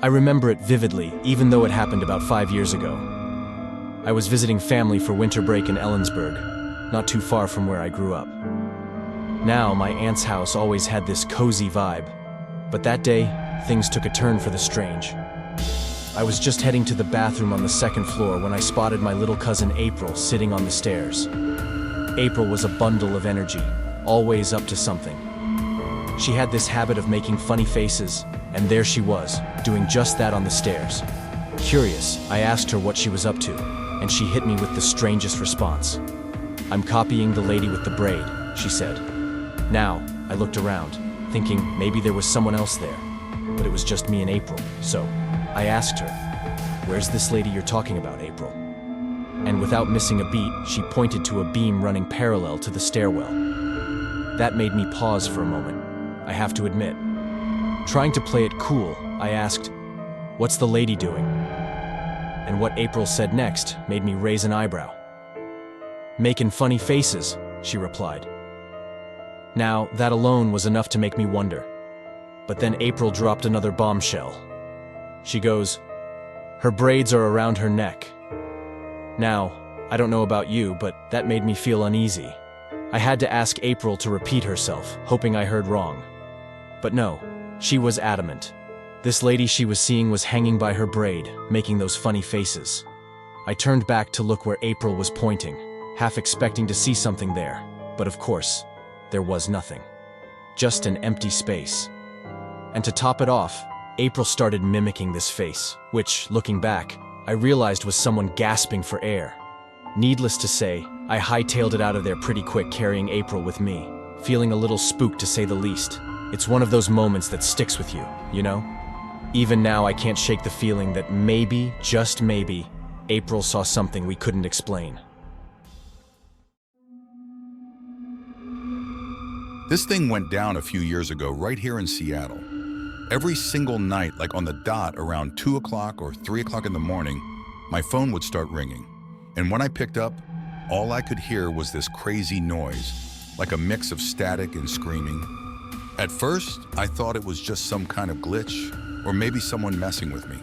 I remember it vividly, even though it happened about 5 years ago. I was visiting family for winter break in Ellensburg, not too far from where I grew up. Now, my aunt's house always had this cozy vibe, but that day, things took a turn for the strange. I was just heading to the bathroom on the second floor when I spotted my little cousin April sitting on the stairs. April was a bundle of energy, always up to something. She had this habit of making funny faces, and there she was, doing just that on the stairs. Curious, I asked her what she was up to, and she hit me with the strangest response. "I'm copying the lady with the braid," she said. Now, I looked around, thinking maybe there was someone else there, but it was just me and April, so I asked her, "Where's this lady you're talking about, April?" And without missing a beat, she pointed to a beam running parallel to the stairwell. That made me pause for a moment, I have to admit. Trying to play it cool, I asked, "What's the lady doing?" And what April said next made me raise an eyebrow. "Making funny faces," she replied. Now, that alone was enough to make me wonder. But then April dropped another bombshell. She goes, "Her braids are around her neck." Now, I don't know about you, but that made me feel uneasy. I had to ask April to repeat herself, hoping I heard wrong. But no, she was adamant. This lady she was seeing was hanging by her braid, making those funny faces. I turned back to look where April was pointing, half expecting to see something there, but of course, there was nothing. Just an empty space. And to top it off, April started mimicking this face, which, looking back, I realized was someone gasping for air. Needless to say, I hightailed it out of there pretty quick, carrying April with me, feeling a little spooked to say the least. It's one of those moments that sticks with you, you know? Even now, I can't shake the feeling that maybe, just maybe, April saw something we couldn't explain. This thing went down a few years ago right here in Seattle. Every single night, like on the dot around 2 o'clock or 3 o'clock in the morning, my phone would start ringing. And when I picked up, all I could hear was this crazy noise, like a mix of static and screaming. At first, I thought it was just some kind of glitch, or maybe someone messing with me.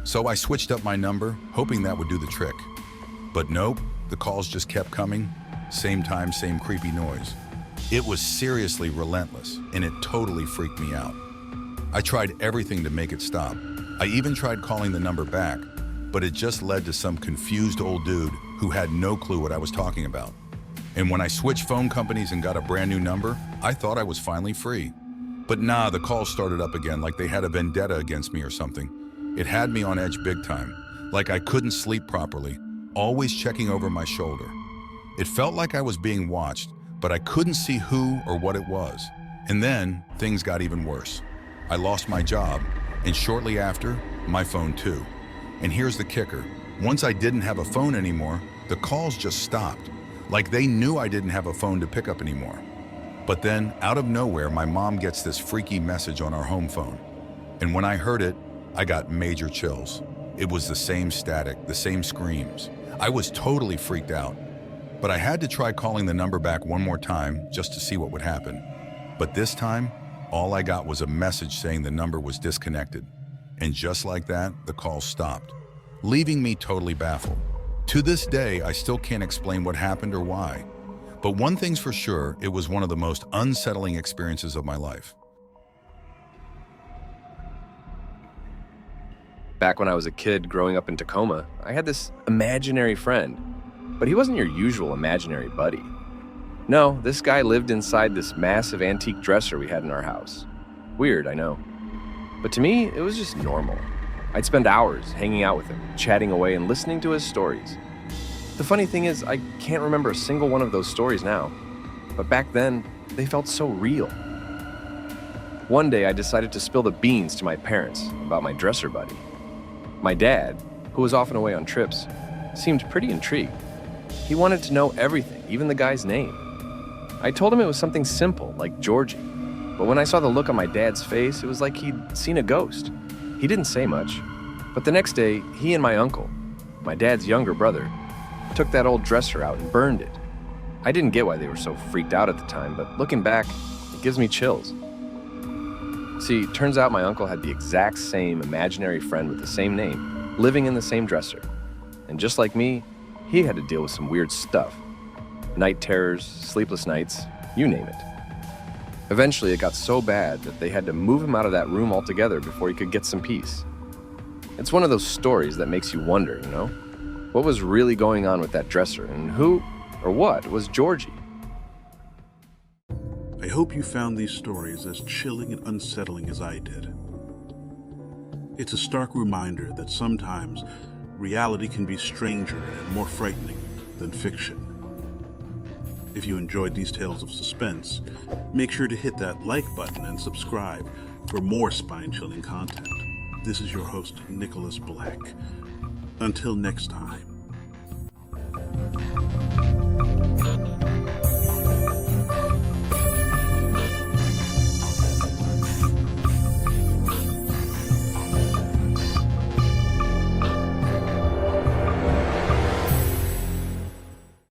So I switched up my number, hoping that would do the trick. But nope, the calls just kept coming, same time, same creepy noise. It was seriously relentless, and it totally freaked me out. I tried everything to make it stop. I even tried calling the number back, but it just led to some confused old dude who had no clue what I was talking about. And when I switched phone companies and got a brand new number, I thought I was finally free. But nah, the calls started up again like they had a vendetta against me or something. It had me on edge big time, like I couldn't sleep properly, always checking over my shoulder. It felt like I was being watched, but I couldn't see who or what it was. And then things got even worse. I lost my job, and shortly after, my phone too. And here's the kicker. Once I didn't have a phone anymore, the calls just stopped. Like they knew I didn't have a phone to pick up anymore. But then, out of nowhere, my mom gets this freaky message on our home phone. And when I heard it, I got major chills. It was the same static, the same screams. I was totally freaked out. But I had to try calling the number back one more time just to see what would happen. But this time, all I got was a message saying the number was disconnected. And just like that, the call stopped, leaving me totally baffled. To this day, I still can't explain what happened or why. But one thing's for sure, it was one of the most unsettling experiences of my life. Back when I was a kid growing up in Tacoma, I had this imaginary friend, but he wasn't your usual imaginary buddy. No, this guy lived inside this massive antique dresser we had in our house. Weird, I know. But to me, it was just normal. I'd spend hours hanging out with him, chatting away and listening to his stories. The funny thing is, I can't remember a single one of those stories now, but back then, they felt so real. One day, I decided to spill the beans to my parents about my dresser buddy. My dad, who was often away on trips, seemed pretty intrigued. He wanted to know everything, even the guy's name. I told him it was something simple, like Georgie, but when I saw the look on my dad's face, it was like he'd seen a ghost. He didn't say much, but the next day, he and my uncle, my dad's younger brother, took that old dresser out and burned it. I didn't get why they were so freaked out at the time, but looking back, it gives me chills. See, turns out my uncle had the exact same imaginary friend with the same name, living in the same dresser. And just like me, he had to deal with some weird stuff. Night terrors, sleepless nights, you name it. Eventually, it got so bad that they had to move him out of that room altogether before he could get some peace. It's one of those stories that makes you wonder, you know? What was really going on with that dresser, and who, or what, was Georgie? I hope you found these stories as chilling and unsettling as I did. It's a stark reminder that sometimes reality can be stranger and more frightening than fiction. If you enjoyed these tales of suspense, make sure to hit that like button and subscribe for more spine-chilling content. This is your host, Nicholas Black. Until next time.